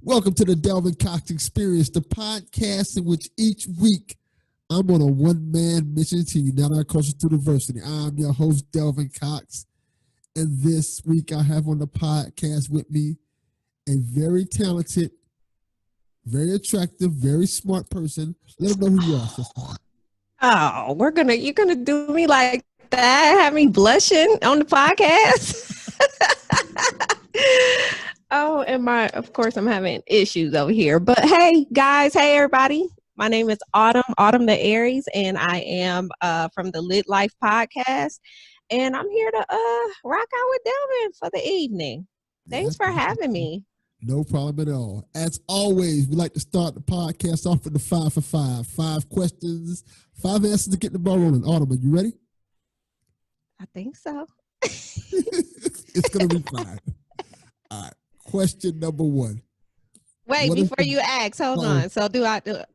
Welcome to the Delvin Cox Experience, the podcast in which each week I'm on a one-man mission to unite our culture through diversity. I'm your host, Delvin Cox, and this week I have on the podcast with me a very talented, very attractive, very smart person. Let them know who you are, sister. Oh, you're gonna do me like that? Have me blushing on the podcast? Oh, of course I'm having issues over here. But hey guys, hey everybody. My name is Autumn the Aries, and I am from the Lit Life podcast. And I'm here to rock out with Delvin for the evening. Thanks for having me. No problem at all. As always, we like to start the podcast off with the 5 for 5. 5 questions, 5 answers to get the ball rolling. Autumn, are you ready? I think so. It's going to be fine. All right. Question number 1. Wait, before you ask, hold on. So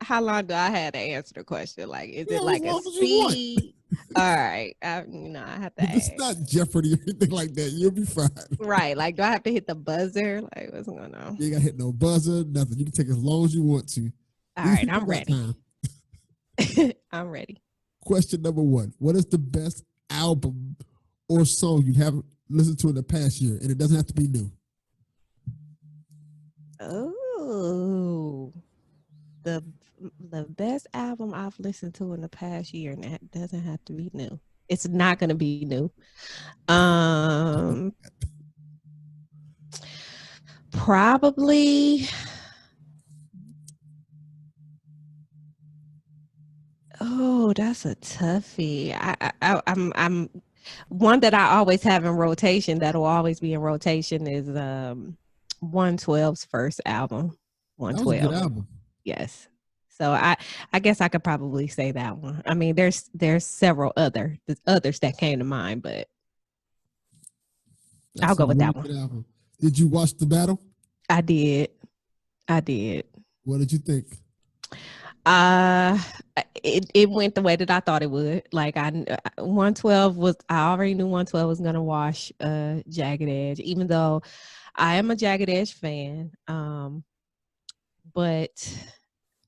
how long do I have to answer the question? Like, is it like a speed? All right. I have to ask. It's not Jeopardy or anything like that. You'll be fine. Right. Like, do I have to hit the buzzer? Like, what's going on? You ain't got to hit no buzzer, nothing. You can take as long as you want to. All right. I'm ready. I'm ready. Question number 1. What is the best album or song you haven't listened to in the past year? And it doesn't have to be new. Oh, the best album I've listened to in the past year, and that doesn't have to be new. It's not going to be new. Probably. Oh, that's a toughie. I'm one that I always have in rotation. That'll always be in rotation is 112's first album. 112. That was a good album. Yes. So I guess I could probably say that one. I mean, there's several others that came to mind, but I'll go with that one. Album. Did you watch the battle? I did. What did you think? It went the way that I thought it would. Like 112 was. I already knew 112 was gonna wash Jagged Edge, even though I am a Jagged Edge fan. But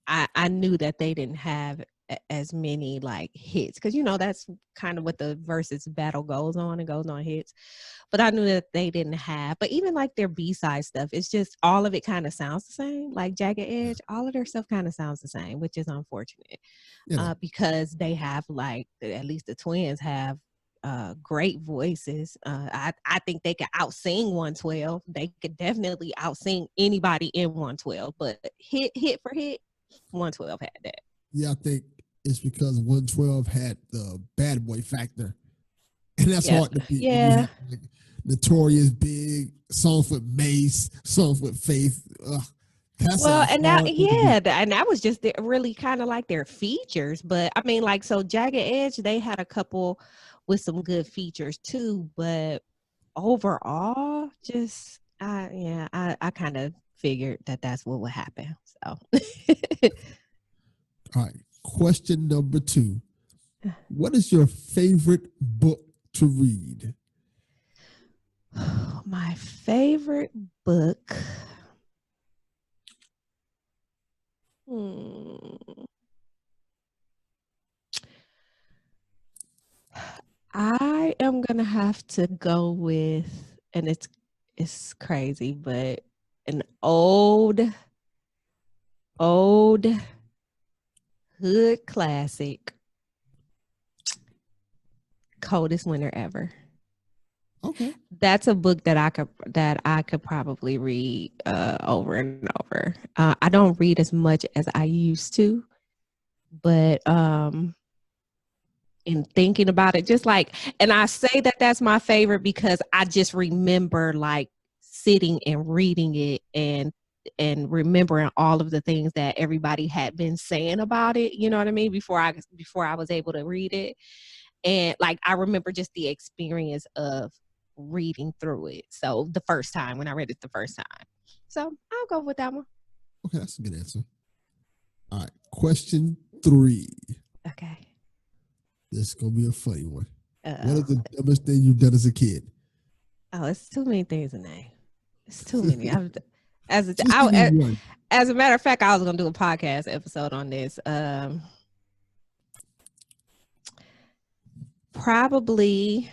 I knew that they didn't have as many like hits, because that's kind of what the versus battle goes on. It goes on hits, but I knew that they didn't have. But even like their B-side stuff, it's just all of it kind of sounds the same. Like Jagged Edge, all of their stuff kind of sounds the same, which is unfortunate. Because they have, like, at least the twins have great voices. I think they could out-sing 112. They could definitely out-sing anybody in 112, but hit for hit, 112 had that. Yeah, I think it's because 112 had the bad boy factor, and that's hard to beat. Yeah. Like, Notorious Big, songs with Mace, songs with Faith. And that was just really kind of like their features. But I mean, like, so Jagged Edge, they had a couple with some good features too, but overall, just I kind of figured that that's what would happen. So, all right. Question number 2. What is your favorite book to read? My favorite book. I am gonna have to go with, and it's crazy, but an old hood classic, Coldest Winter Ever. Okay. That's a book that I could probably read over and over. I don't read as much as I used to, but in thinking about it, just like, and I say that that's my favorite because I just remember like sitting and reading it and remembering all of the things that everybody had been saying about it. You know what I mean? Before I was able to read it, and like I remember just the experience of reading through it. So the first time when I read it the first time. So I'll go with that one. Okay, that's a good answer. All right. Question 3. Okay. This is going to be a funny one. What is the dumbest thing you've done as a kid? Oh, it's too many things in there. It's too many. As a, Just give me one. as a matter of fact, I was gonna do a podcast episode on this. Probably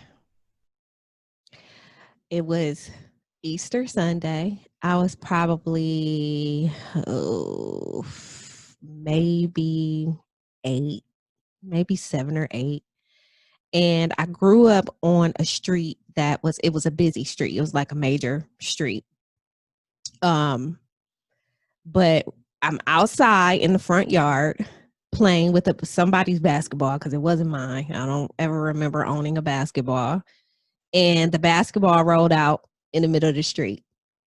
it was Easter Sunday. I was probably maybe 8, maybe 7 or 8. And I grew up on a street it was a busy street. It was like a major street. But I'm outside in the front yard playing with somebody's basketball because it wasn't mine. I don't ever remember owning a basketball. And the basketball rolled out in the middle of the street.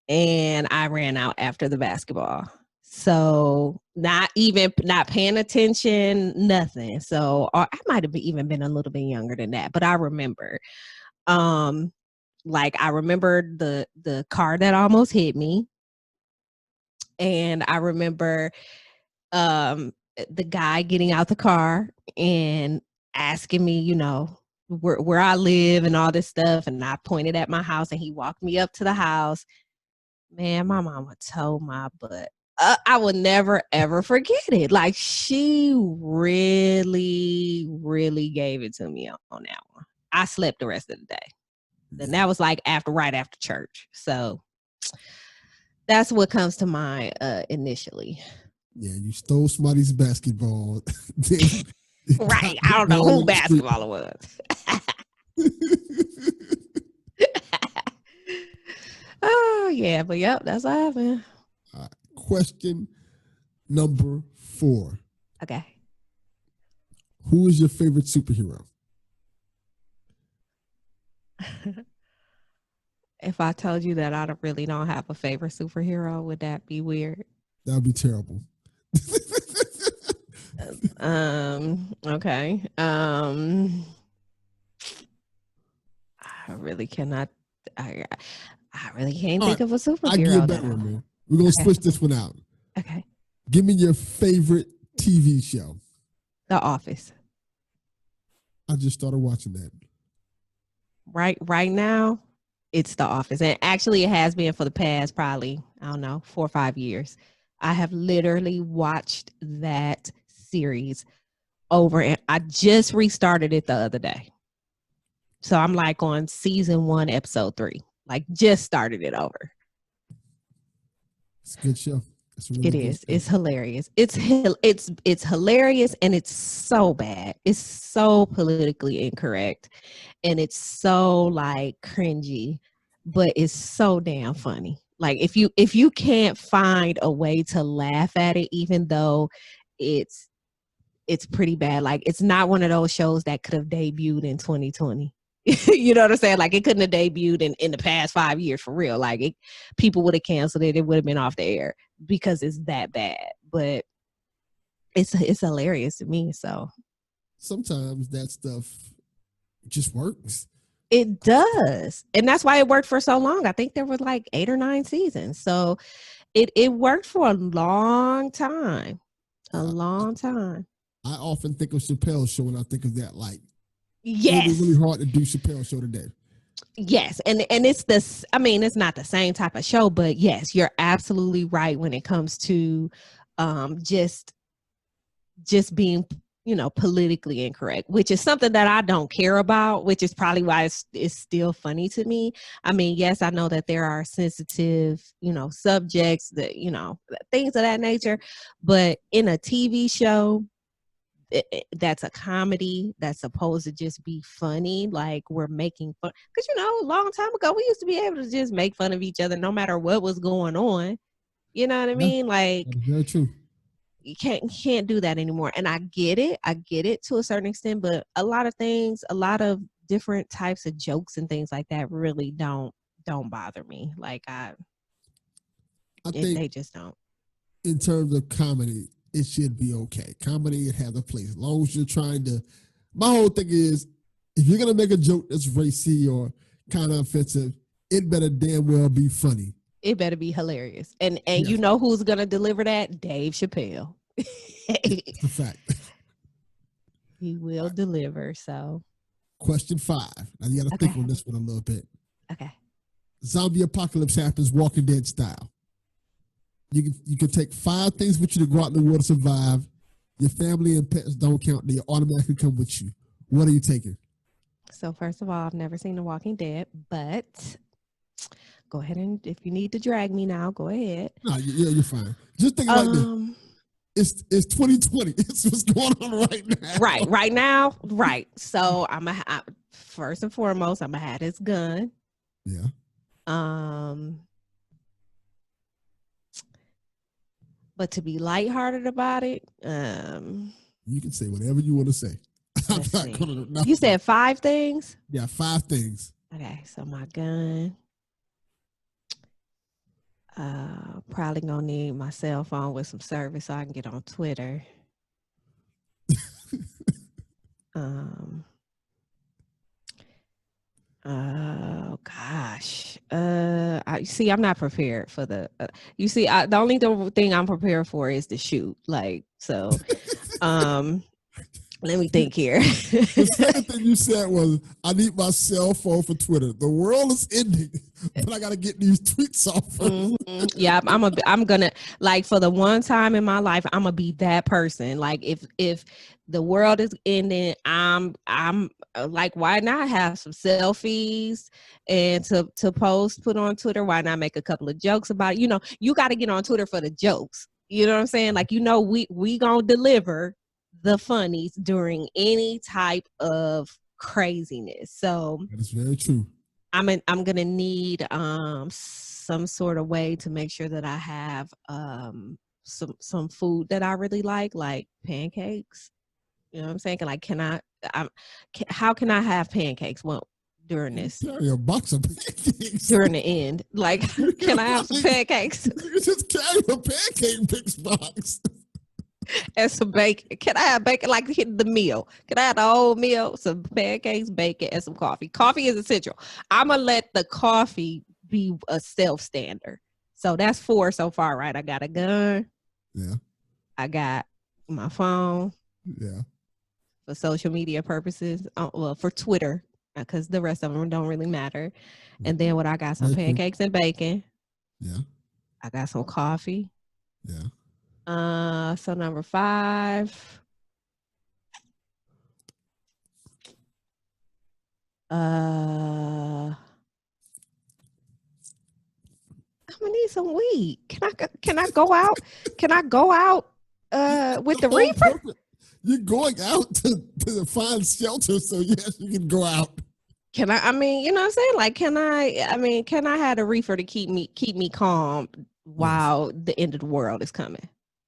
And I ran out after the basketball. So not paying attention, nothing. So I might have even been a little bit younger than that, but I remember. Like I remember the car that almost hit me. And I remember the guy getting out the car and asking me, where I live and all this stuff. And I pointed at my house and he walked me up to the house. Man, my mama told my butt. I will never, ever forget it. Like she really, really gave it to me on that one. I slept the rest of the day. And that was like right after church. So that's what comes to mind initially. Yeah, you stole somebody's basketball. Right. I don't know who basketball it was. Oh, yeah. But yep, that's what happened. Question number 4. Okay. Who is your favorite superhero? If I told you that I really don't have a favorite superhero, would that be weird? That would be terrible. Okay. I really cannot. I really can't think of a superhero. I'll give you a better one, man. We're gonna switch this one out. Okay. Give me your favorite TV show. The Office. I just started watching that. Right now, it's The Office. And actually, it has been for the past probably, 4 or 5 years. I have literally watched that series over, and I just restarted it the other day. So I'm like on season 1, episode 3. Like just started it over. It's a good show. It is. Show. It's hilarious. It's hilarious, and it's so bad. It's so politically incorrect, and it's so like cringy, but it's so damn funny. Like if you can't find a way to laugh at it, even though it's pretty bad. Like it's not one of those shows that could have debuted in 2020. You know what I'm saying? Like it couldn't have debuted in the past 5 years for real. Like people would have canceled it. It would have been off the air because it's that bad. But it's hilarious to me. So sometimes that stuff just works. It does. And that's why it worked for so long. I think there were like 8 or 9 seasons. So it worked for a long time. A long time. I often think of Chappelle's Show when I think of that. Like, yes, it'd be really hard to do Chappelle's Show today. Yes, and it's this. I mean, it's not the same type of show, but yes, you're absolutely right when it comes to just being politically incorrect, which is something that I don't care about, which is probably why it's still funny to me. I mean, yes, I know that there are sensitive subjects that things of that nature, but in a TV show that's a comedy that's supposed to just be funny, like we're making fun, because a long time ago we used to be able to just make fun of each other no matter what was going on. You know what I mean? Like, that's very true. You can't do that anymore. And I get it to a certain extent, but a lot of different types of jokes and things like that really don't bother me. Like I think they just don't. In terms of comedy, it should be okay. Comedy, it has a place. As long as you're trying to, my whole thing is, if you're going to make a joke that's racy or kind of offensive, it better damn well be funny. It better be hilarious. And yes. You know who's going to deliver that? Dave Chappelle. It's a fact. He will deliver, so. Question 5. Now you got to think on this one a little bit. Okay. Zombie apocalypse happens Walking Dead style. You can take 5 things with you to go out in the world to survive. Your family and pets don't count. They automatically come with you. What are you taking? So first of all, I've never seen The Walking Dead, but go ahead and if you need to drag me now, go ahead. No, you're fine. Just think like this. It's 2020. It's what's going on right now. Right now. Right. So first and foremost, I'm gonna have this gun. Yeah. But to be lighthearted about it, you can say whatever you want to say. I'm not gonna. You said 5 things? Yeah, 5 things. Okay, so my gun. Probably gonna need my cell phone with some service so I can get on Twitter. Oh gosh. I'm not prepared for the. The only thing I'm prepared for is the shoot. Like so. Let me think here. The second thing you said was, I need my cell phone for Twitter. The world is ending, but I got to get these tweets off first. Mm-hmm. Yeah, I'm gonna, like, for the one time in my life, I'm gonna be that person. Like, if the world is ending, I'm like, why not have some selfies and to post, put on Twitter? Why not make a couple of jokes about it? You know, you got to get on Twitter for the jokes. You know what I'm saying? Like, you know, we gonna deliver the funnies during any type of craziness. So that is very true. I'm gonna need some sort of way to make sure that I have some food that I really like pancakes. You know what I'm saying? Like, how can I have pancakes? Well, during this, carry a box of pancakes during the end. Like, can I have some pancakes? You just carry a pancake mix box. And some bacon. Can I have bacon? Like, the meal. Can I have the whole meal? Some pancakes, bacon, and some coffee. Coffee is essential. I'm going to let the coffee be a self-stander. So that's 4 so far, right? I got a gun. Yeah. I got my phone. Yeah. For social media purposes. Well, for Twitter, because the rest of them don't really matter. And then I got some pancakes and bacon. Yeah. I got some coffee. Yeah. So number 5. I'm gonna need some weed. Can I go out? Can I go out with the reaper? You're going out to find shelter, so yes, you can go out. Can I mean, you know what I'm saying? Like, can I have a reefer to keep me calm while the end of the world is coming?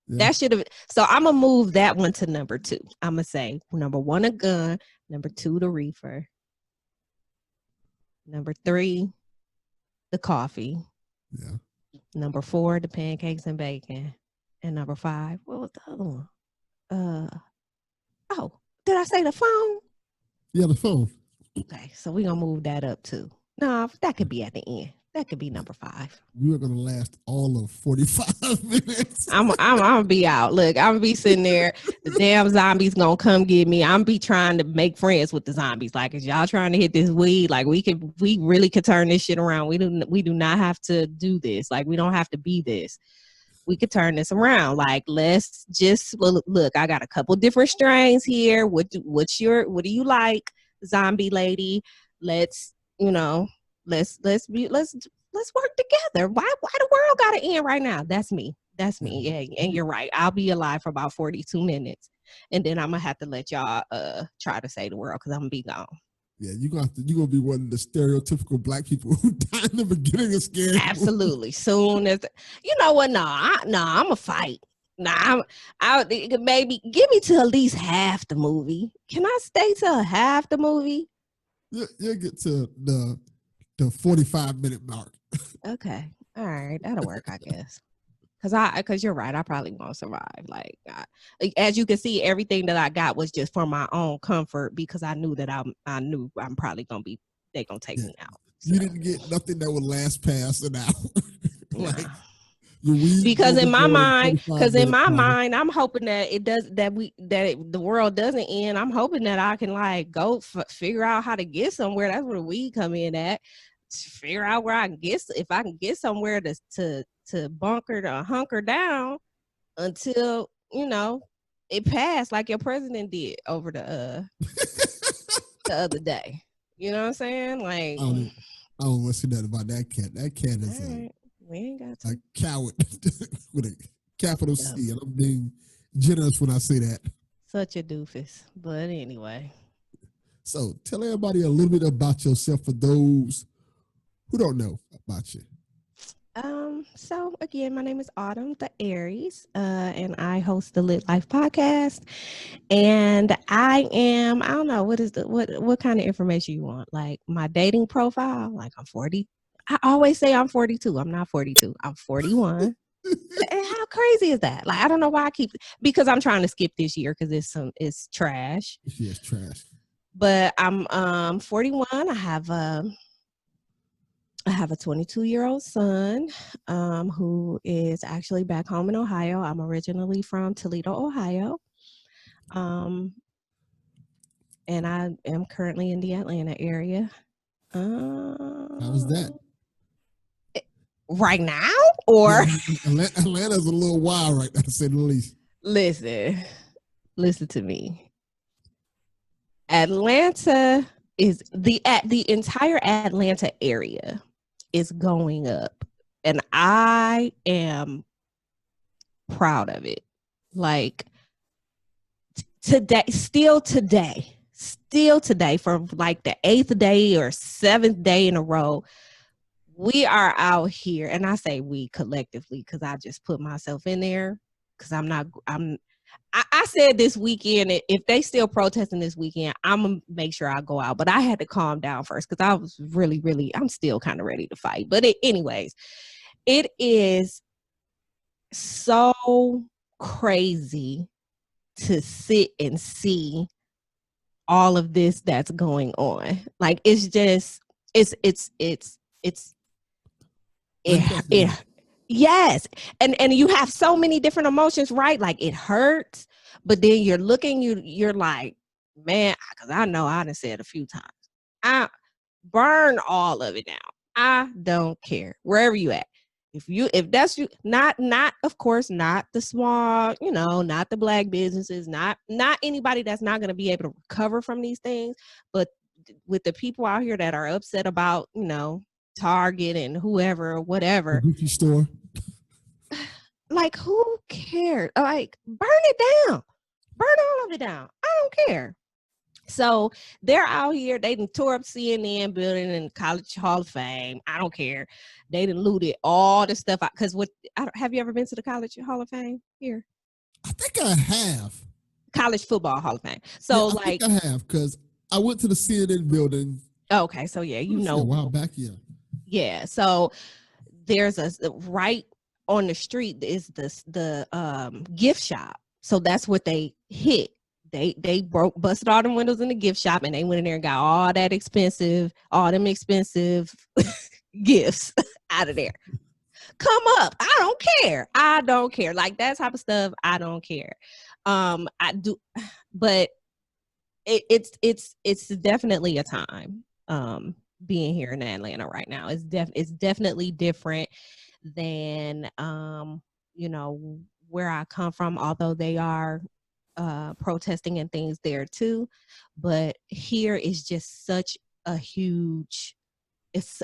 Yeah. That should have. So I'm gonna move that one to number 2. I'm gonna say number 1, a gun. Number 2, the reefer. Number 3, the coffee. Yeah. Number 4, the pancakes and bacon. And number 5, what was the other one? Oh, did I say the phone? Yeah, the phone. Okay, so we're gonna move that up too. No, that could be at the end. That could be number 5. We're gonna last all of 45 minutes. I'm gonna be out. Look, I'm gonna be sitting there. The damn zombies gonna come get me. I'm be trying to make friends with the zombies. Like, is y'all trying to hit this weed? Like, we really could turn this shit around. We do not have to do this. Like, we don't have to be this. We could turn this around. Like, let's just look. I got a couple different strains here. What do you like, zombie lady? Let's work together. Why the world gotta end right now? That's me. Yeah, and you're right. I'll be alive for about 42 minutes, and then I'm gonna have to let y'all try to save the world because I'm gonna be gone. Yeah, you're gonna be one of the stereotypical black people who died in the beginning of scary. Absolutely. Soon as you know what? I'm a fight. Maybe give me to at least half the movie. Can I stay till half the movie? You'll get to the 45-minute mark. Okay. All right. That'll work, I guess. Because you're right. I probably won't survive. Like, as you can see, everything that I got was just for my own comfort because I knew that I knew I'm probably going to be, they're going to take me out. So. You didn't get nothing that would last past an hour. Like, because in my mind, I'm hoping that the world doesn't end. I'm hoping that I can like go figure out how to get somewhere. That's where the weed come in at. Figure out where I can get, if I can get somewhere to to hunker down until, it passed like your president did over the other day. You know what I'm saying? Like, I don't want to say that about that cat. That cat is right, we ain't got to. a coward with a capital C. And I'm being generous when I say that. Such a doofus. But anyway. So tell everybody a little bit about yourself for those who don't know about you. So again, my name is Autumn the Aries, and I host the Lit Life podcast. And I don't know, what kind of information you want? Like my dating profile, like I'm 40. I always say I'm 42. I'm not 42. I'm 41. And how crazy is that? Like, I don't know why because I'm trying to skip this year because it's trash. Yeah, it's trash. But I'm 41. I have a 22-year-old son who is actually back home in Ohio. I'm originally from Toledo, Ohio. And I am currently in the Atlanta area. How's that? Right now? Or Atlanta's a little wild right now, to say the least. Listen to me. Atlanta is the entire Atlanta area is going up, and I am proud of it. Like still today, for like the 8th day or 7th day in a row, we are out here, and I say we collectively because I just put myself in there because I said this weekend, if they still protesting this weekend, I'm going to make sure I go out. But I had to calm down first because I was really, I'm still kind of ready to fight. But anyways, it is so crazy to sit and see all of this that's going on. Like, it's just, yes. And you have so many different emotions, right? Like it hurts, but then you're like, man, because I know I done said a few times, I burn all of it down. I don't care. Wherever you at. If that's you, not of course, not the small, not the black businesses, not anybody that's not going to be able to recover from these things, but with the people out here that are upset about, Target and whoever, whatever. The Gucci store. Like, who cares? Like, burn it down. Burn all of it down. I don't care. So they're out here. They done tore up CNN building and College Hall of Fame. I don't care. They done looted all the stuff. Because have you ever been to the College Hall of Fame here? I think I have. College Football Hall of Fame. So yeah, I think I have because I went to the CNN building. Okay, so yeah, a while back. Yeah. So there's right on the street is the gift shop. So that's what they hit. They busted all them windows in the gift shop, and they went in there and got all them expensive gifts out of there. Come up. I don't care. Like that type of stuff, I don't care. I do, but it's definitely a time being here in Atlanta right now. It's definitely different than where I come from, although they are protesting and things there too. But here is just such a huge, it's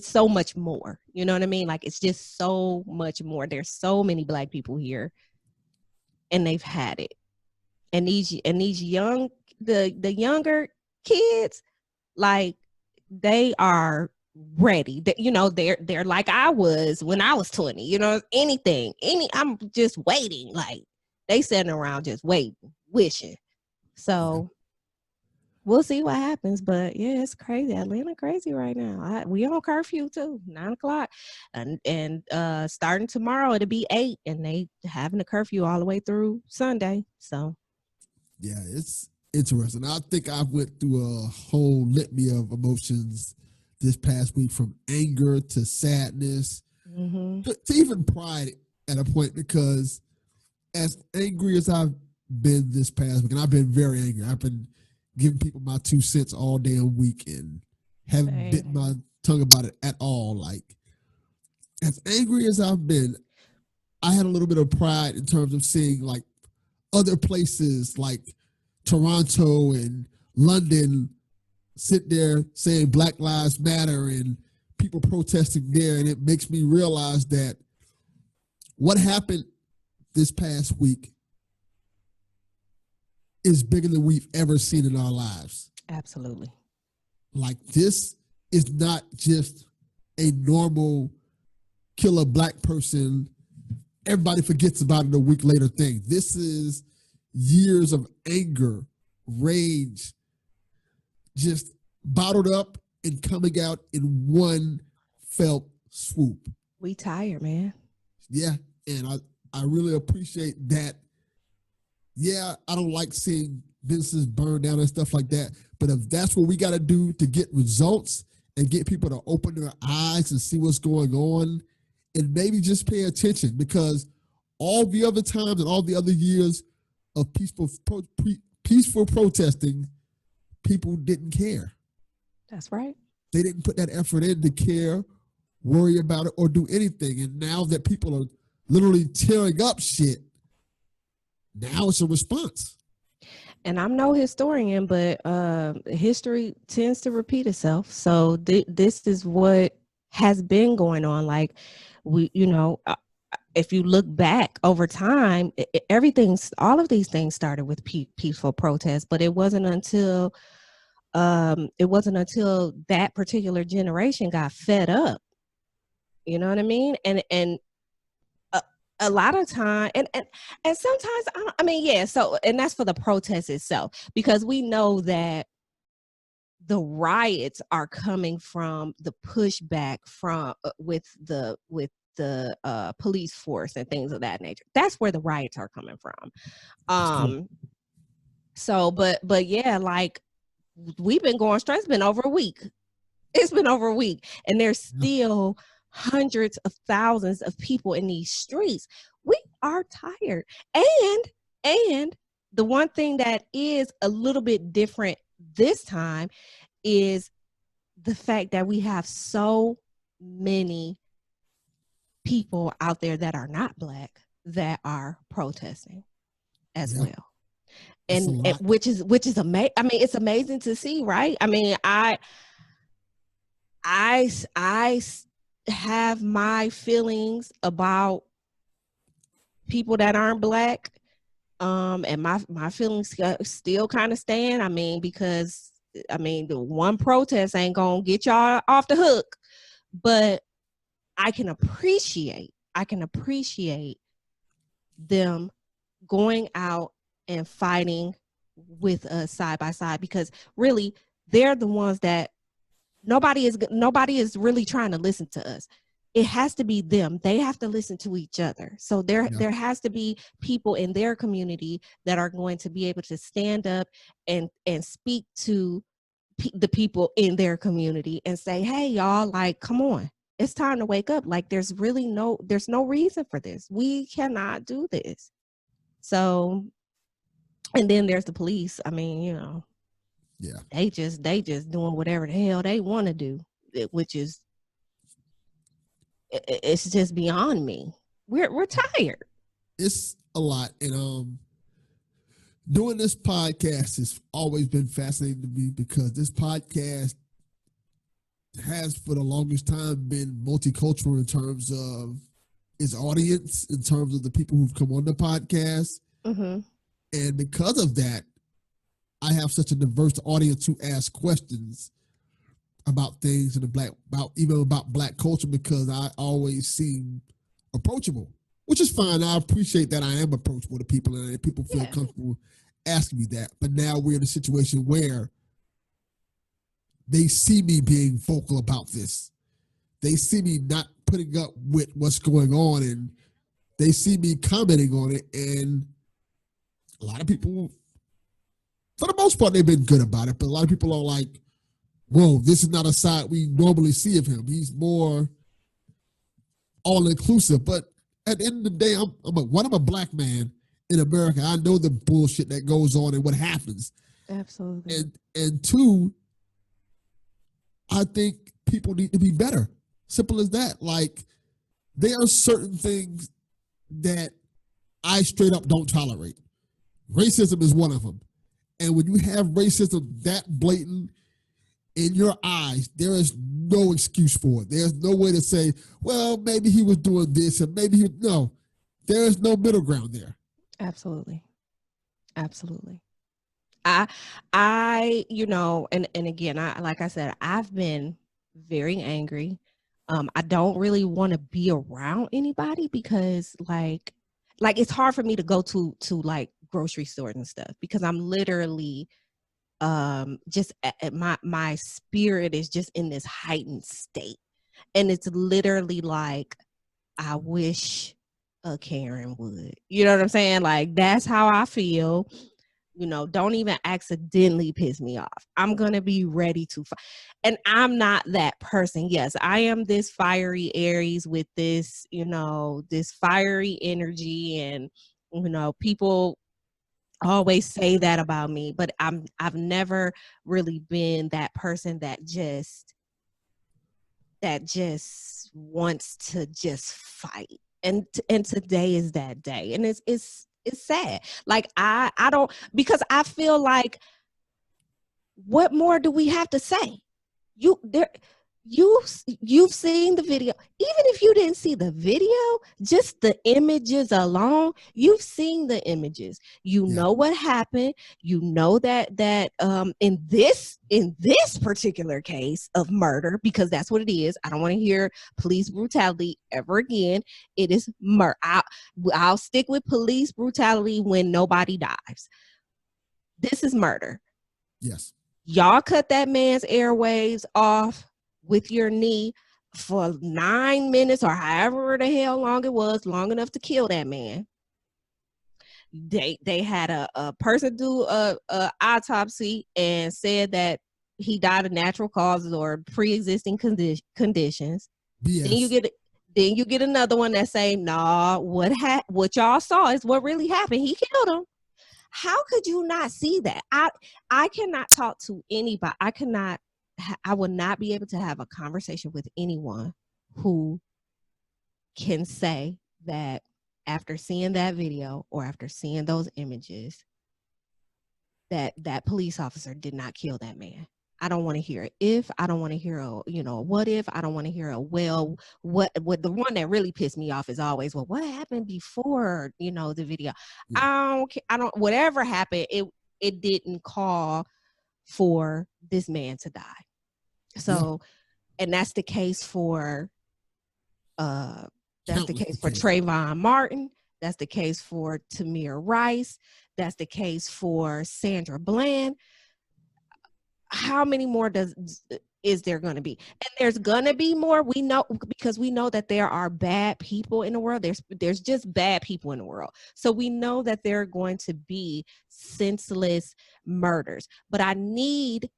so much more. You know what I mean? Like it's just so much more. There's so many black people here, and they've had it. And these the younger kids, like they are ready. They're like I was when I was 20. I'm just waiting. Like they sitting around just waiting, wishing. So we'll see what happens. But yeah, it's crazy. Atlanta crazy right now. We on curfew too, 9:00, and starting tomorrow it'll be 8, and they having a curfew all the way through Sunday. So yeah, it's interesting. I think I went through a whole litany of emotions this past week, from anger to sadness to even pride at a point, because as angry as I've been this past week, and I've been very angry, I've been giving people my 2 cents all damn week and haven't bitten my tongue about it at all. Like, as angry as I've been, I had a little bit of pride in terms of seeing like other places like Toronto and London sit there saying Black Lives Matter and people protesting there. And it makes me realize that what happened this past week is bigger than we've ever seen in our lives. Absolutely. Like, this is not just a normal kill a black person, everybody forgets about it a week later thing. This is years of anger, rage, just bottled up and coming out in one felt swoop. We tired, man. Yeah, and I really appreciate that. Yeah, I don't like seeing businesses burn down and stuff like that, but if that's what we got to do to get results and get people to open their eyes and see what's going on, and maybe just pay attention, because all the other times and all the other years of peaceful protesting, people didn't care. That's right. They didn't put that effort in to care, worry about it, or do anything. And now that people are literally tearing up shit, now it's a response. And I'm no historian, but history tends to repeat itself. So this is what has been going on. Like, if you look back over time, all of these things started with peaceful protests, but it wasn't until that particular generation got fed up. You know what I mean? And a lot of time, and sometimes, so, and that's for the protest itself, because we know that the riots are coming from the pushback from with the police force and things of that nature. That's where the riots are coming from. So, but yeah, like, we've been going straight. It's been over a week. And there's still hundreds of thousands of people in these streets. We are tired. And the one thing that is a little bit different this time is the fact that we have so many people out there that are not Black that are protesting as well. And which is amazing. I mean, it's amazing to see, right? I mean, I have my feelings about people that aren't Black, and my feelings still kind of stand. I mean, because the one protest ain't gonna get y'all off the hook, but I can appreciate them going out and fighting with us side by side, because really they're the ones that nobody is really trying to listen to us. It has to be them. They have to listen to each other. So there has to be people in their community that are going to be able to stand up and speak to the people in their community and say, hey, y'all, like, come on, it's time to wake up. Like, there's no reason for this. We cannot do this. So, and then there's the police. I mean, they just doing whatever the hell they want to do, which is, it's just beyond me. We're tired. It's a lot. And doing this podcast has always been fascinating to me, because this podcast has for the longest time been multicultural in terms of its audience, in terms of the people who've come on the podcast. Mm-hmm. And because of that, I have such a diverse audience who ask questions about things in even about Black culture, because I always seem approachable, which is fine. I appreciate that I am approachable to people, and people feel comfortable asking me that. But now we're in a situation where they see me being vocal about this. They see me not putting up with what's going on, and they see me commenting on it. And a lot of people, for the most part, they've been good about it. But a lot of people are like, whoa, this is not a side we normally see of him. He's more all-inclusive. But at the end of the day, I'm a Black man in America. I know the bullshit that goes on and what happens. Absolutely. And two, I think people need to be better. Simple as that. Like, there are certain things that I straight up don't tolerate. Racism is one of them. And when you have racism that blatant in your eyes, there is no excuse for it. There's no way to say, well, maybe he was doing this and maybe no. There is no middle ground there. Absolutely. Absolutely. You know, and again, like I said, I've been very angry. I don't really want to be around anybody because like it's hard for me to go to like grocery stores and stuff because I'm literally just my spirit is just in this heightened state. And it's literally like I wish a Karen would. You know what I'm saying? Like that's how I feel. You know, don't even accidentally piss me off. I'm going to be ready to fight. And I'm not that person. Yes, I am this fiery Aries with this, you know, this fiery energy. And, you know, people always say that about me, but I've never really been that person that just wants to just fight. And today is that day. And it's sad. Like I don't, because I feel like what more do we have to say? You've seen the video. Even if you didn't see the video, just the images alone, you've seen the images. You know what happened. You know that in this particular case of murder, because that's what it is. I don't want to hear police brutality ever again. It is murder. I'll stick with police brutality when nobody dies. This is murder. Yes. Y'all cut that man's airwaves off with your knee for 9 minutes or however the hell long it was, long enough to kill that man. They had a person do a autopsy and said that he died of natural causes or pre-existing conditions. BS. Then you get another one that say, nah, what y'all saw is what really happened. He killed him. How could you not see that? I cannot talk to anybody. I would not be able to have a conversation with anyone who can say that after seeing that video or after seeing those images that police officer did not kill that man. I don't want to hear it. I don't want to hear what if. I don't want to hear what the one that really pissed me off is always, well, what happened before, the video? Yeah. I don't, whatever happened, it didn't call for this man to die. So, and that's the case for, Trayvon Martin. That's the case for Tamir Rice. That's the case for Sandra Bland. How many more is there going to be? And there's going to be more. We know, because we know that there are bad people in the world. There's just bad people in the world. So we know that there are going to be senseless murders. But I need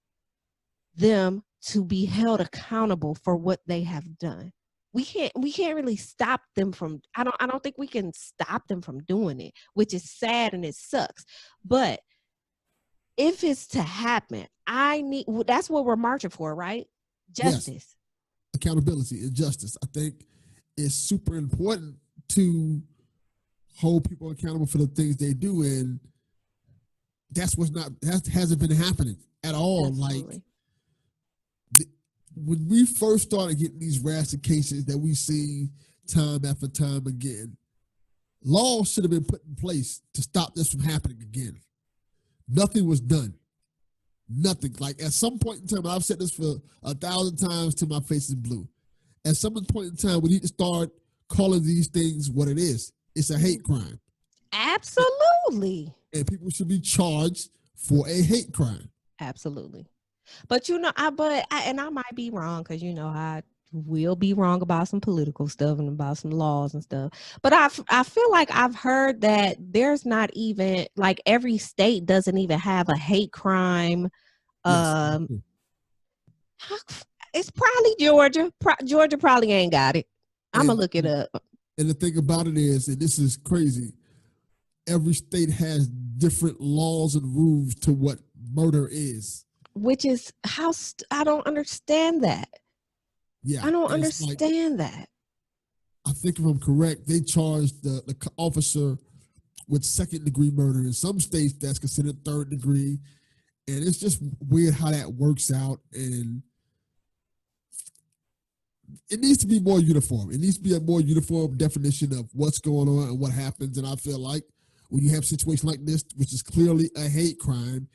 them to be held accountable for what they have done. We can't really stop them from, I don't think we can stop them from doing it, which is sad and it sucks. But if it's to happen, that's what we're marching for, right? Justice. Yes. Accountability and justice. I think it's super important to hold people accountable for the things they do. And that hasn't been happening at all. Absolutely. Like when we first started getting these rash cases that we see time after time again, laws should have been put in place to stop this from happening again. Nothing was done. Nothing. Like at some point in time, I've said this for 1,000 times till my face is blue. At some point in time, we need to start calling these things what it is. It's a hate crime. Absolutely. And people should be charged for a hate crime. Absolutely. But I might be wrong, because I will be wrong about some political stuff and about some laws and stuff. But I feel like I've heard that there's not even, like, every state doesn't even have a hate crime. Yes. It's probably Georgia. Georgia probably ain't got it. I'm going to look it up. And the thing about it is, and this is crazy, every state has different laws and rules to what murder is. Which is I don't understand that. Yeah, I don't understand that. I think if I'm correct, they charged the officer with second-degree murder. In some states, that's considered third degree. And it's just weird how that works out. And it needs to be more uniform. It needs to be a more uniform definition of what's going on and what happens. And I feel like when you have a situation like this, which is clearly a hate crime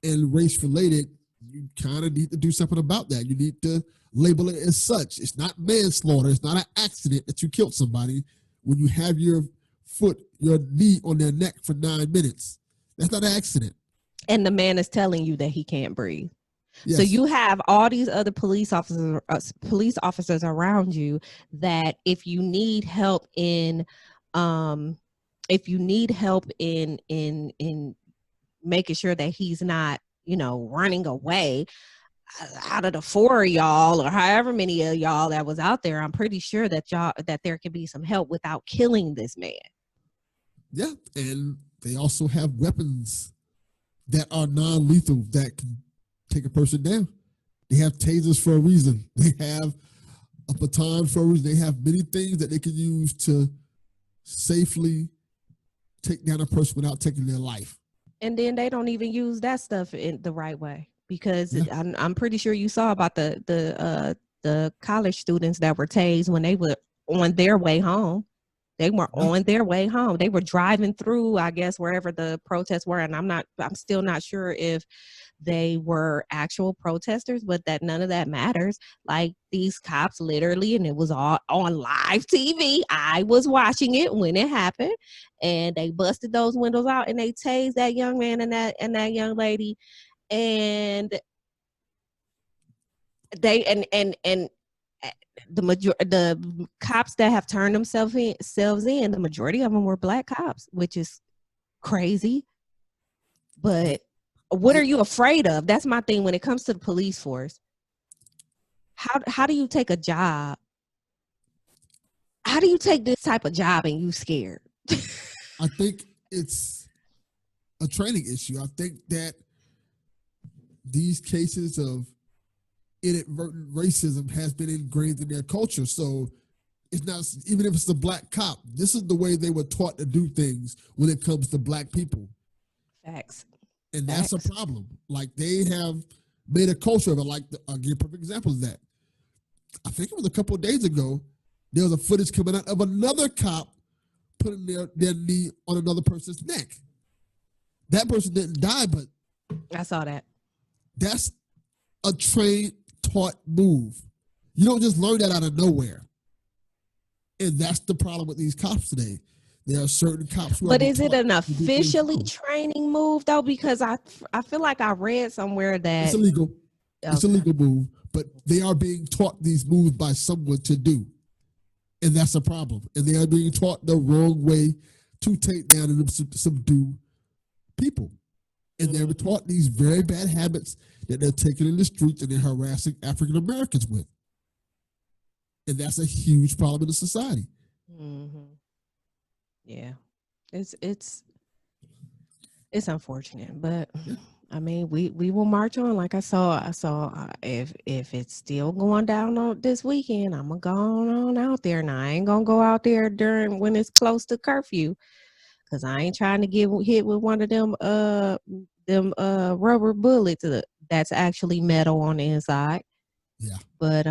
and race-related, you kind of need to do something about that. You need to label it as such. It's not manslaughter. It's not an accident that you killed somebody when you have your knee on their neck for 9 minutes. That's not an accident. And the man is telling you that he can't breathe. Yes. So you have all these other police officers around you that if you need help in making sure that he's not, running away out of the 4 of y'all or however many of y'all that was out there, I'm pretty sure that there can be some help without killing this man. Yeah, and they also have weapons that are non-lethal that can take a person down. They have tasers for a reason. They have a baton for a reason. They have many things that they can use to safely take down a person without taking their life. And then they don't even use that stuff in the right way, because I'm pretty sure you saw about the college students that were tased when they were on their way home. They were on their way home. They were driving through, I guess, wherever the protests were. And I'm still not sure if they were actual protesters, but that none of that matters. Like, these cops literally, and it was all on live TV. I was watching it when it happened, and they busted those windows out and they tased that young man and that young lady. And they, and the cops that have turned themselves in, the majority of them were black cops, which is crazy. But what are you afraid of? That's my thing when it comes to the police force. How do you take a job? How do you take this type of job and you scared? I think it's a training issue. I think that these cases of inadvertent racism has been ingrained in their culture. So it's not, even if it's a black cop, this is the way they were taught to do things when it comes to black people. Facts. And that's a problem. Like, they have made a culture of it. Like, I'll give a perfect example of that. I think it was a couple of days ago, there was a footage coming out of another cop putting their knee on another person's neck. That person didn't die, but I saw that. That's a trained, taught move. You don't just learn that out of nowhere. And that's the problem with these cops today. There are certain cops who But is it an officially training move, though? Because I feel like I read somewhere that it's illegal. Okay. It's a legal move, but they are being taught these moves by someone to do. And that's a problem. And they are being taught the wrong way to take down and subdue people. And they're taught these very bad habits that they're taking in the streets and they're harassing African Americans with. And that's a huge problem in the society. Mm-hmm. Yeah, it's unfortunate, but I mean, we will march on. Like I saw if it's still going down on this weekend, I'm gonna go on out there. Now I ain't gonna go out there when it's close to curfew, because I ain't trying to get hit with one of them rubber bullets that's actually metal on the inside. Yeah, but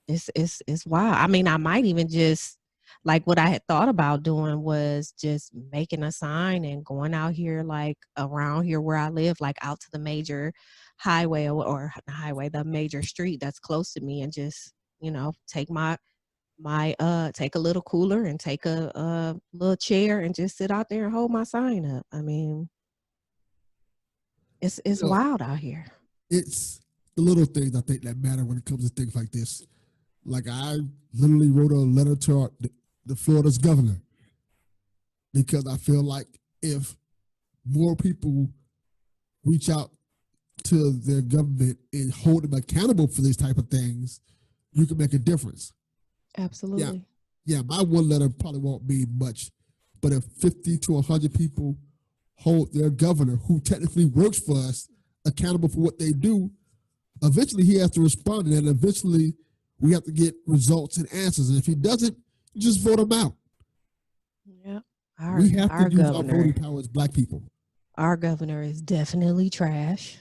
it's wild. I mean, I might even just, like, what I had thought about doing was just making a sign and going out here, like around here where I live, like out to the major highway or the major street that's close to me, and just, take take a little cooler and take a little chair and just sit out there and hold my sign up. I mean, it's wild out here. It's the little things, I think, that matter when it comes to things like this. Like, I literally wrote a letter to the Florida's governor, because I feel like if more people reach out to their government and hold them accountable for these type of things, you can make a difference. Absolutely. Yeah, my one letter probably won't mean much, but if 50 to 100 people hold their governor, who technically works for us, accountable for what they do, eventually he has to respond, and eventually We have to get results and answers. And if he doesn't, you just vote him out. Yeah. We have to Our use our voting governor, power as black people. our governor is definitely trash.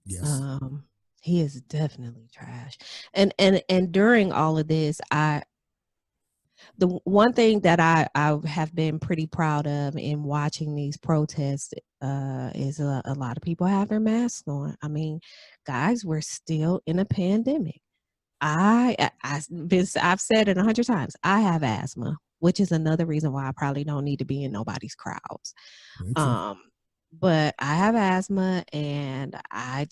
Yes. Um, he is definitely trash. And during all of this, the one thing that I have been pretty proud of in watching these protests is a lot of people have their masks on. I mean, guys, we're still in a pandemic. I've said it 100 times. I have asthma, which is another reason why I probably don't need to be in nobody's crowds. Um, but I have asthma, and I'm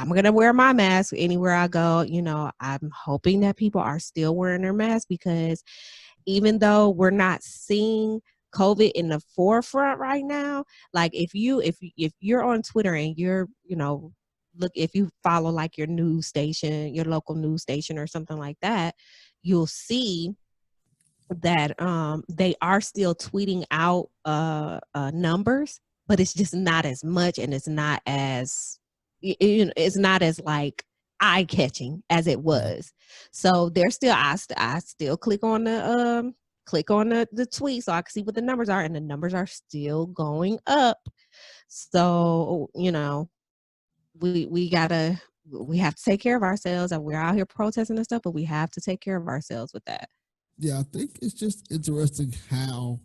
gonna wear my mask anywhere I go. You know, I'm hoping that people are still wearing their masks, because even though we're not seeing COVID in the forefront right now, like if you're on Twitter and you're, look, if you follow like your news station, your local news station or something like that, you'll see that they are still tweeting out numbers, but it's just not as much, and it's not as it's not as like eye catching as it was. So they're still I still click on the tweet so I can see what the numbers are, and the numbers are still going up. So we have to take care of ourselves, and we're out here protesting and stuff, but we have to take care of ourselves with that. Yeah, I think it's just interesting how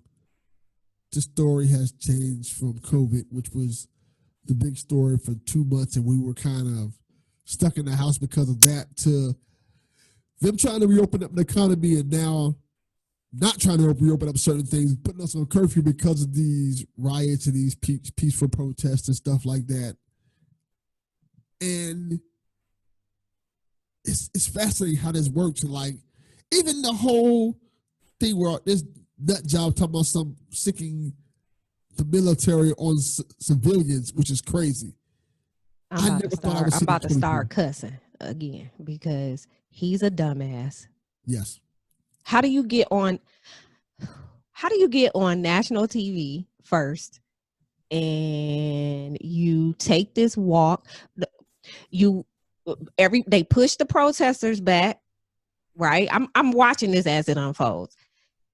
the story has changed from COVID, which was the big story for 2 months, and we were kind of stuck in the house because of that, to them trying to reopen up the economy, and now not trying to reopen up certain things, putting us on curfew because of these riots and these peaceful protests and stuff like that. And it's fascinating how this works. Like, even the whole thing where this nut job talking about some sicking the military on civilians, which is crazy. I never thought I would I'm see that about to 24. start cussing again because he's a dumbass. Yes. How do you get on national TV first and you take this walk? They push the protesters back, right? I'm watching this as it unfolds.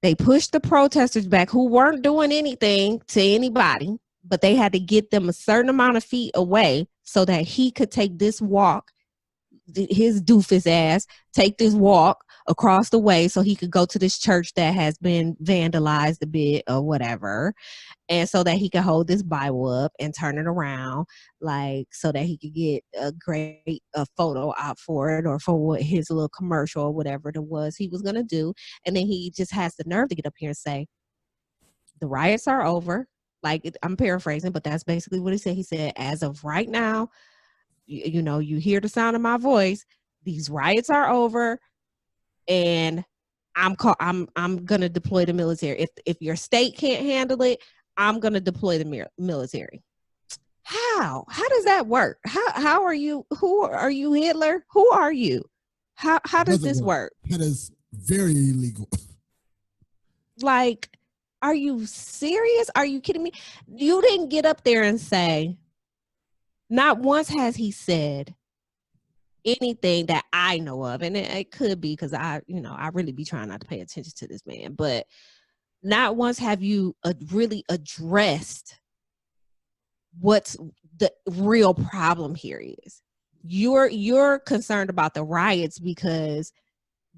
They pushed the protesters back who weren't doing anything to anybody, but they had to get them a certain amount of feet away so that he could take this walk, his doofus ass, take this walk across the way so he could go to this church that has been vandalized a bit or whatever, and so that he could hold this Bible up and turn it around, like so that he could get a great photo out for it, or for what his little commercial or whatever it was he was gonna do. And then he just has the nerve to get up here and say the riots are over. I'm paraphrasing, but that's basically what he said. He said, as of right now, you hear the sound of my voice. These riots are over, and I'm gonna deploy the military. If your state can't handle it, I'm gonna deploy the military. How does that work? How are you? Who are you, Hitler? Who are you? How does this work? That is very illegal. Like, are you serious? Are you kidding me? You didn't get up there and say, not once has he said anything that I know of, and it could be because I really be trying not to pay attention to this man, but not once have you really addressed what's the real problem here is. You're concerned about the riots because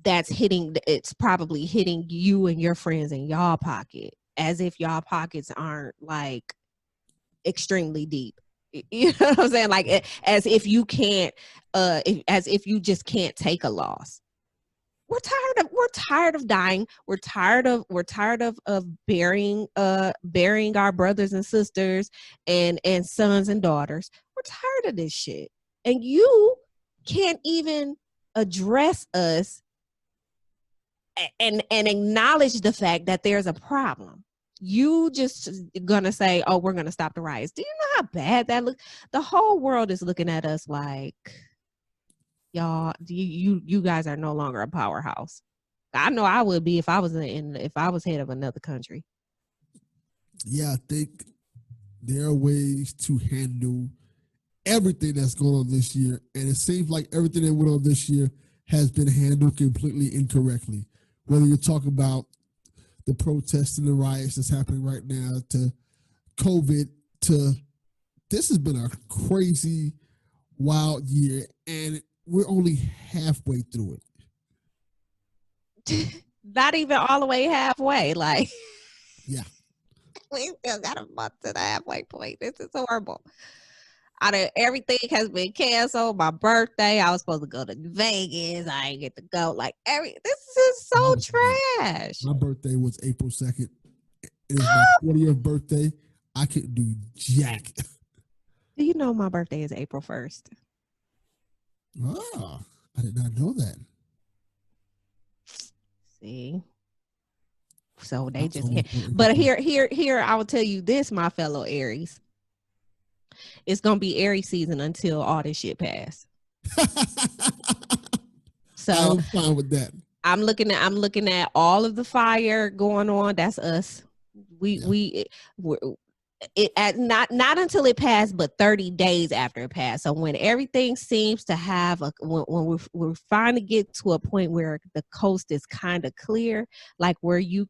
it's probably hitting you and your friends in y'all pocket, as if y'all pockets aren't like extremely deep. You know what I'm saying? Like, as if you can't as if you just can't take a loss. We're tired of dying. We're tired of burying our brothers and sisters and sons and daughters. We're tired of this shit. And you can't even address us and acknowledge the fact that there's a problem. You just gonna say, oh, we're gonna stop the riots. Do you know how bad that looks? The whole world is looking at us like, y'all, you guys are no longer a powerhouse. I know I would be if I was if I was head of another country. Yeah, I think there are ways to handle everything that's going on this year, and it seems like everything that went on this year has been handled completely incorrectly. Whether you're talking about the protests and the riots that's happening right now, to COVID, to this has been a crazy, wild year, and we're only halfway through it. Not even all the way halfway. Like, yeah, we still got a month to the halfway point. This is horrible. Everything has been canceled. My birthday, I was supposed to go to Vegas. I ain't get to go. Like, this is so trash. My birthday was April 2nd. It is my 40th birthday. I couldn't do jack. Do you know my birthday is April 1st? Ah, I did not know that. See? So they just but here I will tell you this, my fellow Aries. It's gonna be Aries season until all this shit pass. So I'm fine with that. I'm looking at all of the fire going on. That's us. We're not until it passed, but 30 days after it passed. So when everything seems to have when we're finally get to a point where the coast is kind of clear, like where you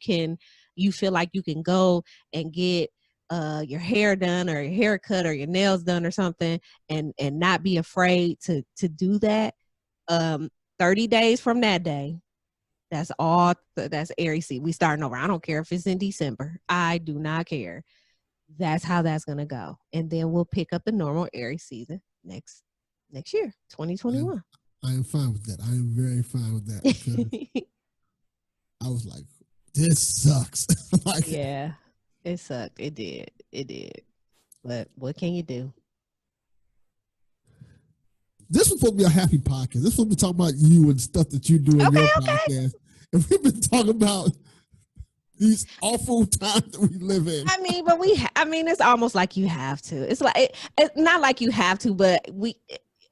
feel like you can go and get your hair done or your haircut or your nails done or something, and not be afraid to do that. 30 days from that day, that's Aries season. We starting over. I don't care if it's in December. I do not care. That's how that's gonna go, and then we'll pick up the normal Aries season next year, 2021. I am fine with that. I am very fine with that, because I was like, this sucks. Like, yeah, it sucked. It did. But what can you do? This was supposed to be a happy podcast. This was supposed to be talking about you and stuff that you do in your podcast. And we've been talking about these awful times that we live in. I mean, but it's almost like you have to. It's like it's not like you have to, but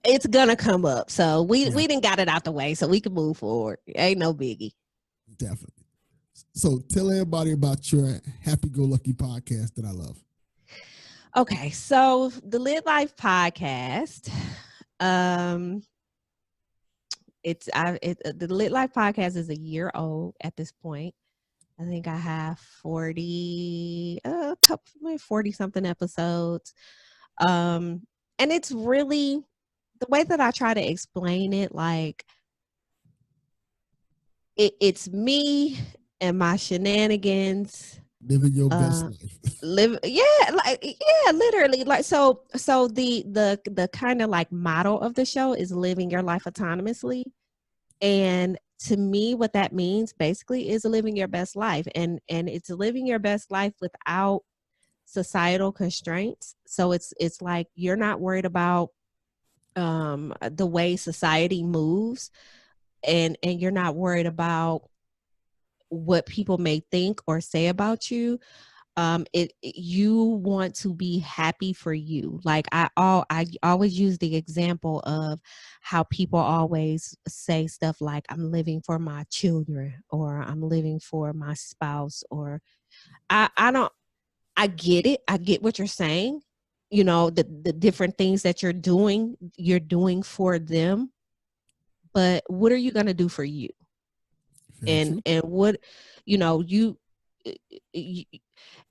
it's gonna come up. So we didn't got it out the way, so we can move forward. Ain't no biggie. Definitely. So tell everybody about your happy-go-lucky podcast that I love. Okay, so the Lit Life podcast. The Lit Life podcast is a year old at this point. I think I have 40 something episodes. And it's really the way that I try to explain it, like it's me and my shenanigans. Living your best life. Literally. Like so the kind of like motto of the show is living your life autonomously. And to me, what that means basically is living your best life, and it's living your best life without societal constraints. So it's like you're not worried about the way society moves, and you're not worried about what people may think or say about you. You want to be happy for you. Like I always use the example of how people always say stuff like, I'm living for my children, or I'm living for my spouse, or I get it. I get what you're saying. You know, the different things that you're doing for them. But what are you going to do for you? And what,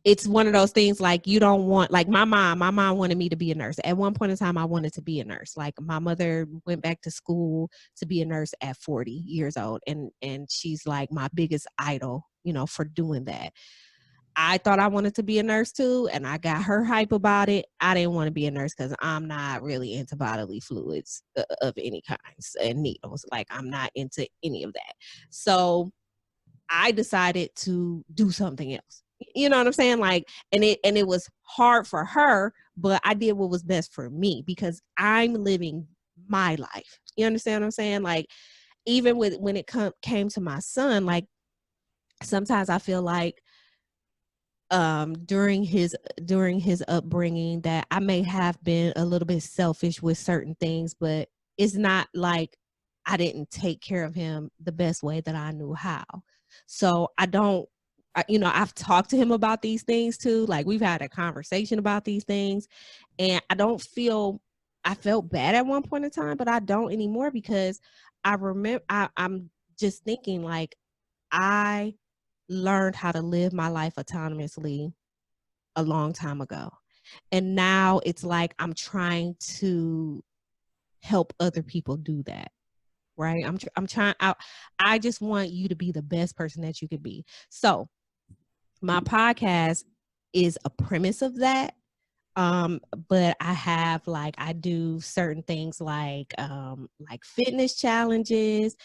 it's one of those things, like you don't want, like my mom wanted me to be a nurse. At one point in time, I wanted to be a nurse. Like my mother went back to school to be a nurse at 40 years old. And she's like my biggest idol, for doing that. I thought I wanted to be a nurse too, and I got her hype about it. I didn't want to be a nurse because I'm not really into bodily fluids of any kinds and needles. Like I'm not into any of that. So I decided to do something else. You know what I'm saying? Like, and it was hard for her, but I did what was best for me because I'm living my life. You understand what I'm saying? Like, even when it came to my son, like sometimes I feel like during his upbringing that I may have been a little bit selfish with certain things, but it's not like I didn't take care of him the best way that I knew how. So I've talked to him about these things too. Like we've had a conversation about these things, and I don't feel I felt bad at one point in time, but I don't anymore because I remember I'm just thinking like I learned how to live my life autonomously a long time ago. And now it's like I'm trying to help other people do that. Right? I'm trying out. I just want you to be the best person that you could be. So, my podcast is a premise of that. But I have I do certain things like fitness challenges.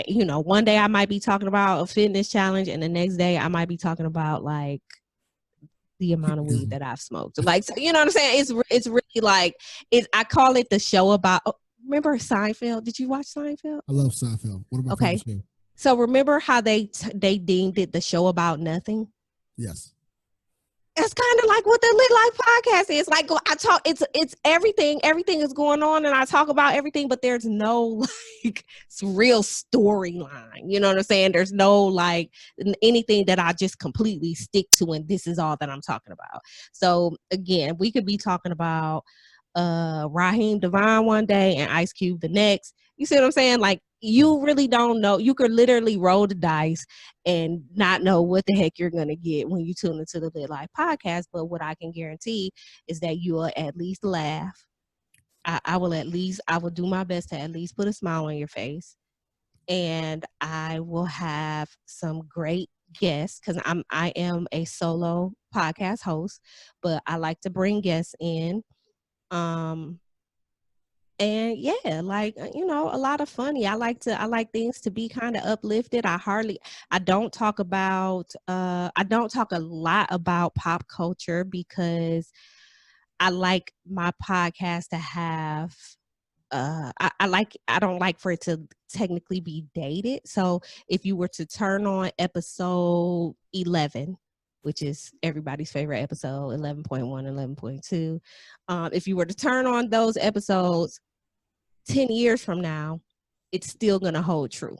One day I might be talking about a fitness challenge and the next day I might be talking about like the amount of weed that I've smoked. Like, so, you know what I'm saying? It's really like I call it the show about. Remember Seinfeld? Did you watch Seinfeld? I love Seinfeld. One of my favorite shows. So remember how they deemed it the show about nothing? Yes. It's kind of like what the Lit Life podcast is. Like I talk, it's everything. Everything is going on, and I talk about everything, but there's no like real storyline. You know what I'm saying? There's no like anything that I just completely stick to, and this is all that I'm talking about. So again, we could be talking about Raheem Devine one day and Ice Cube the next. You see what I'm saying? Like you really don't know. You could literally roll the dice and not know what the heck you're gonna get when you tune into the Lit Life podcast. But what I can guarantee is that you will at least laugh. I will do my best to at least put a smile on your face. And I will have some great guests because I am a solo podcast host, but I like to bring guests in. And yeah, a lot of funny. I like things to be kind of uplifted. I don't talk a lot about pop culture because I like my podcast to have I don't like for it to technically be dated. So if you were to turn on episode 11, which is everybody's favorite episode, 11.1, 11.2, if you were to turn on those episodes 10 years from now, it's still going to hold true.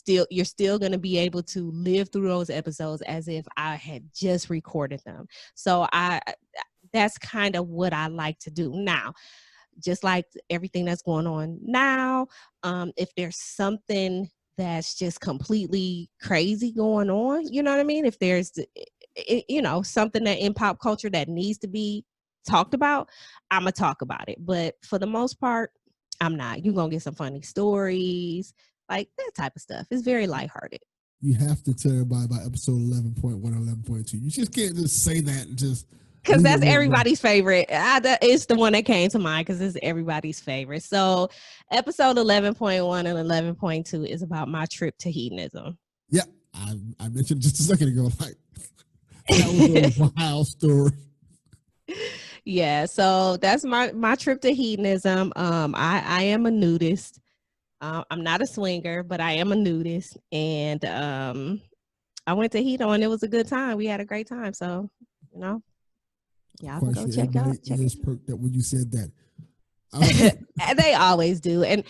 You're still going to be able to live through those episodes as if I had just recorded them. So that's kind of what I like to do now. Just like everything that's going on now, if there's something that's just completely crazy going on, you know what I mean? If there's, something that in pop culture that needs to be talked about, I'm going to talk about it. But for the most part, I'm not. You're going to get some funny stories, like that type of stuff. It's very lighthearted. You have to tell everybody about episode 11.1 or 11.2. You just can't just say that and just... Because that's everybody's favorite. It's the one that came to mind because it's everybody's favorite. So episode 11.1 and 11.2 is about my trip to hedonism. Yeah, I mentioned just a second ago, like, that was a wild story. Yeah, so that's my trip to hedonism. I am a nudist. I'm not a swinger, but I am a nudist. And I went to Hedo and it was a good time. We had a great time. So, y'all can go check out. Ears perked up when you said that. They always do. And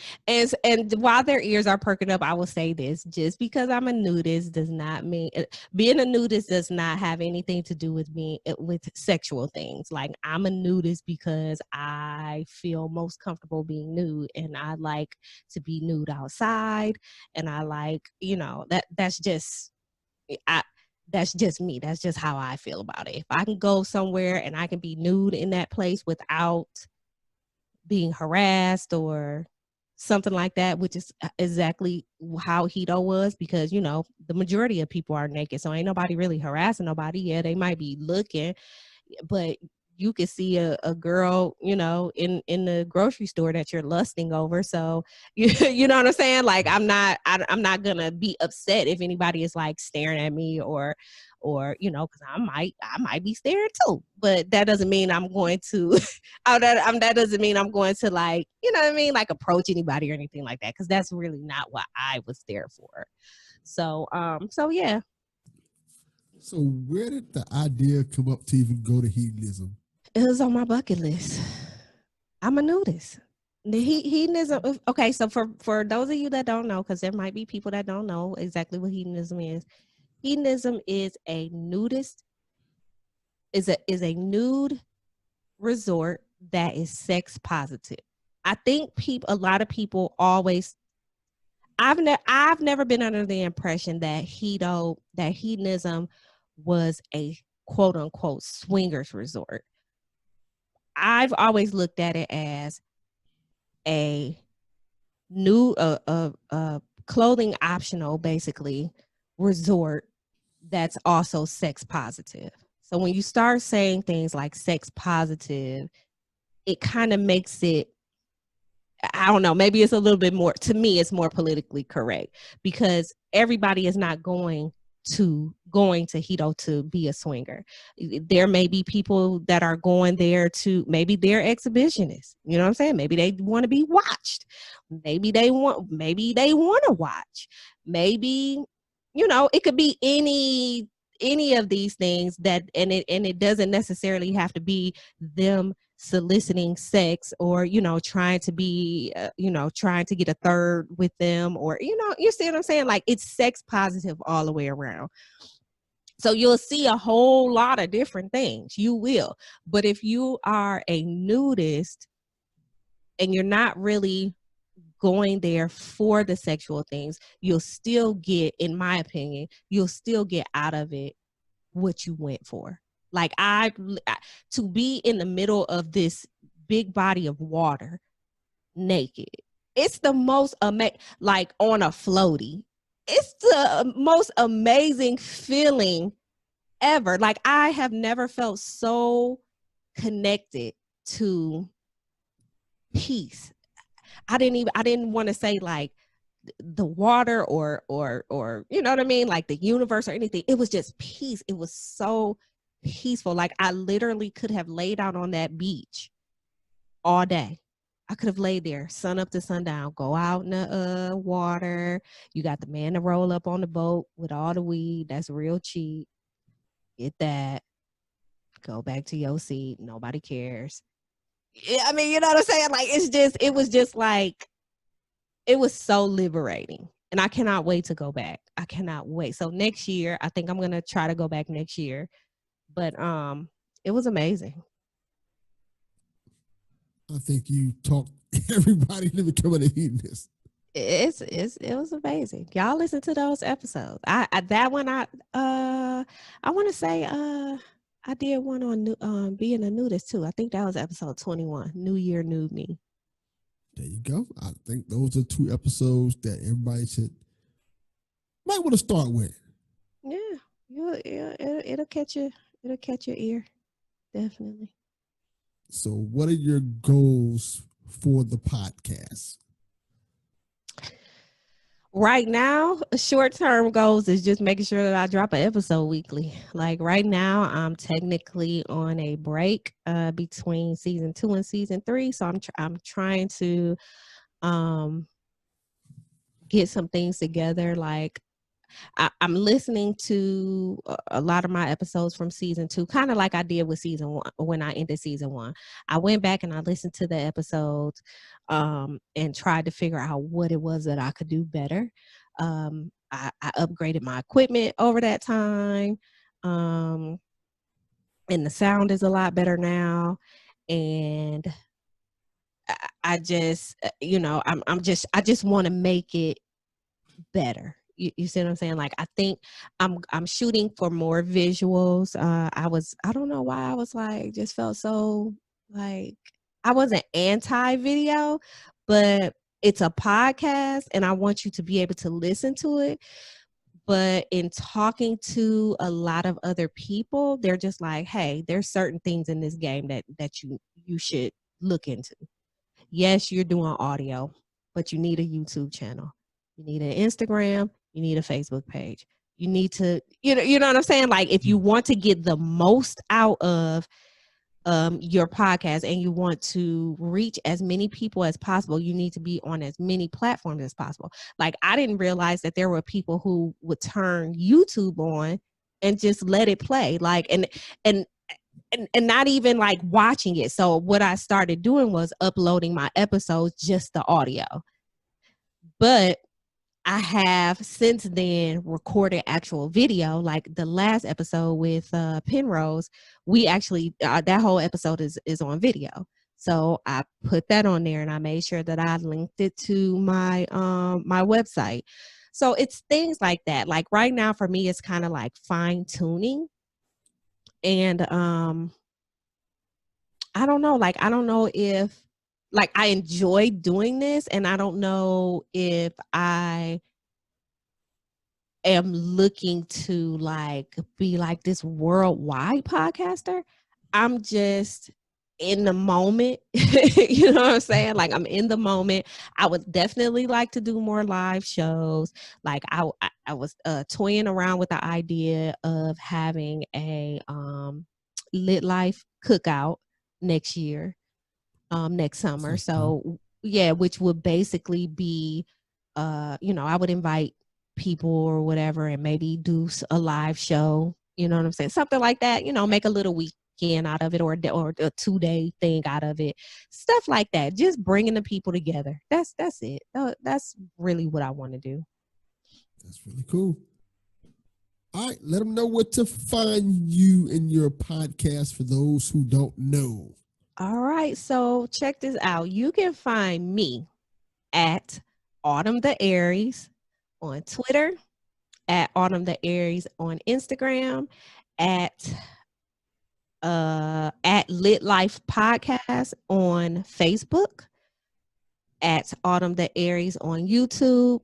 while their ears are perking up, I will say this: just because I'm a nudist does not mean being a nudist does not have anything to do with me with sexual things. Like I'm a nudist because I feel most comfortable being nude, and I like to be nude outside, and I like that's just that's just me. That's just how I feel about it. If I can go somewhere and I can be nude in that place without being harassed or something like that, which is exactly how Hedo was, because the majority of people are naked, so ain't nobody really harassing nobody. Yeah, they might be looking, but you could see a girl, in the grocery store that you're lusting over. So you know what I'm saying? Like I'm not gonna be upset if anybody is like staring at me or because I might be staring too. But that doesn't mean I'm going to that doesn't mean I'm going to like, like approach anybody or anything like that, because that's really not what I was there for. So yeah. So where did the idea come up to even go to hedonism? It was on my bucket list. I'm a nudist. The hedonism. Okay, so for those of you that don't know, because there might be people that don't know exactly what hedonism is. Hedonism is a nudist. Is a nude resort that is sex positive. I think a lot of people always. I've never been under the impression that hedonism was a quote unquote swingers resort. I've always looked at it as a new clothing optional, basically, resort that's also sex positive. So when you start saying things like sex positive, it kind of makes it, I don't know, maybe it's a little bit more, to me, it's more politically correct, because everybody is not going to Hedo to be a swinger. There may be people that are going there to, maybe they're exhibitionists. You know what I'm saying? Maybe they want to be watched. Maybe they want to watch. Maybe, it could be any of these things, that and it doesn't necessarily have to be them soliciting sex, or trying to be trying to get a third with them, or you see what I'm saying, like it's sex positive all the way around. So you'll see a whole lot of different things, you will. But if you are a nudist and you're not really going there for the sexual things, you'll still get, in my opinion, you'll still get out of it what you went for. Like to be in the middle of this big body of water naked, it's the most like on a floaty, it's the most amazing feeling ever. Like I have never felt so connected to peace. I didn't want to say like the water or you know what I mean, like the universe or anything. It was just peace. It was so peaceful. Like I literally could have laid out on that beach all day. I could have laid there sun up to sundown, go out in the water. You got the man to roll up on the boat with all the weed that's real cheap. Get that, go back to your seat, nobody cares. Yeah, I mean, you know what I'm saying? Like it was just like, it was so liberating, and I cannot wait to go back. I cannot wait. So next year, I think I'm going to try to go back next year, but it was amazing. I think you talked everybody into becoming a hedonist. It was amazing. Y'all listen to those episodes. I that one I want to say I did one on being a nudist too. I think that was episode 21. New Year, New Me. There you go. I think those are 2 episodes that everybody might want to start with. Yeah, it'll catch you. It'll catch your ear, definitely. So, what are your goals for the podcast? Right now, short-term goals is just making sure that I drop an episode weekly. Like right now, I'm technically on a break between season 2 and season 3, so I'm trying to get some things together. Like I'm listening to a lot of my episodes from season 2, kind of like I did with season 1 when I ended season 1. I went back and I listened to the episodes and tried to figure out what it was that I could do better. I upgraded my equipment over that time, and the sound is a lot better now. And I just, I just want to make it better. You see what I'm saying? Like I think I'm shooting for more visuals. I don't know why I was like, just felt so like, I wasn't anti-video, but it's a podcast and I want you to be able to listen to it. But in talking to a lot of other people, they're just like, hey, there's certain things in this game that you should look into. Yes, you're doing audio, but you need a YouTube channel. You need an Instagram. You need a Facebook page. You need to, you know what I'm saying? Like if you want to get the most out of your podcast and you want to reach as many people as possible, you need to be on as many platforms as possible. Like I didn't realize that there were people who would turn YouTube on and just let it play. Like, and not even like watching it. So what I started doing was uploading my episodes, just the audio. But I have since then recorded actual video. Like the last episode with Penrose, we actually that whole episode is on video. So I put that on there, and I made sure that I linked it to my my website. So it's things like that. Like right now for me, it's kind of like fine tuning. And I don't know, like I don't know if like I enjoy doing this, and I don't know if I am looking to like be like this worldwide podcaster. I'm just in the moment. You know what I'm saying? Like I'm in the moment. I would definitely like to do more live shows. Like I was toying around with the idea of having a lit life cookout next year, next summer. So yeah, which would basically be I would invite people or whatever and maybe do a live show, you know what I'm saying? Something like that, make a little weekend out of it, or a 2-day thing out of it. Stuff like that. Just bringing the people together. That's it. That's really what I want to do. That's really cool. All right, let them know where to find you in your podcast for those who don't know. All right, so check this out. You can find me at Autumn the Aries on Twitter, at Autumn the Aries on Instagram, at Lit Life Podcast on Facebook, at Autumn the Aries on YouTube.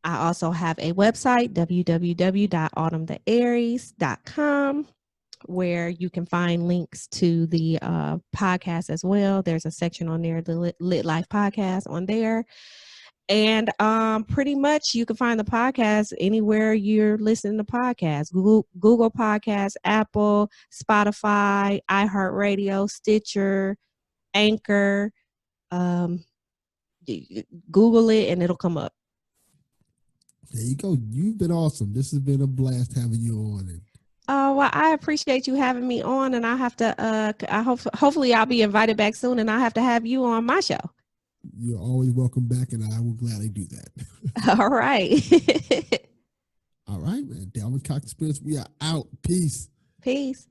I also have a website, www.autumnthearies.com, where you can find links to the podcast as well. There's a section on there, the Lit Life Podcast on there. And pretty much you can find the podcast anywhere you're listening to podcasts. Google Podcasts, Apple, Spotify, iHeartRadio, Stitcher, Anchor. Google it and it'll come up. There you go. You've been awesome. This has been a blast having you on. And well, I appreciate you having me on, and I have to. Hopefully, I'll be invited back soon, and I have to have you on my show. You're always welcome back, and I will gladly do that. All right. All right, man. Delvin Cox Experience. We are out. Peace. Peace.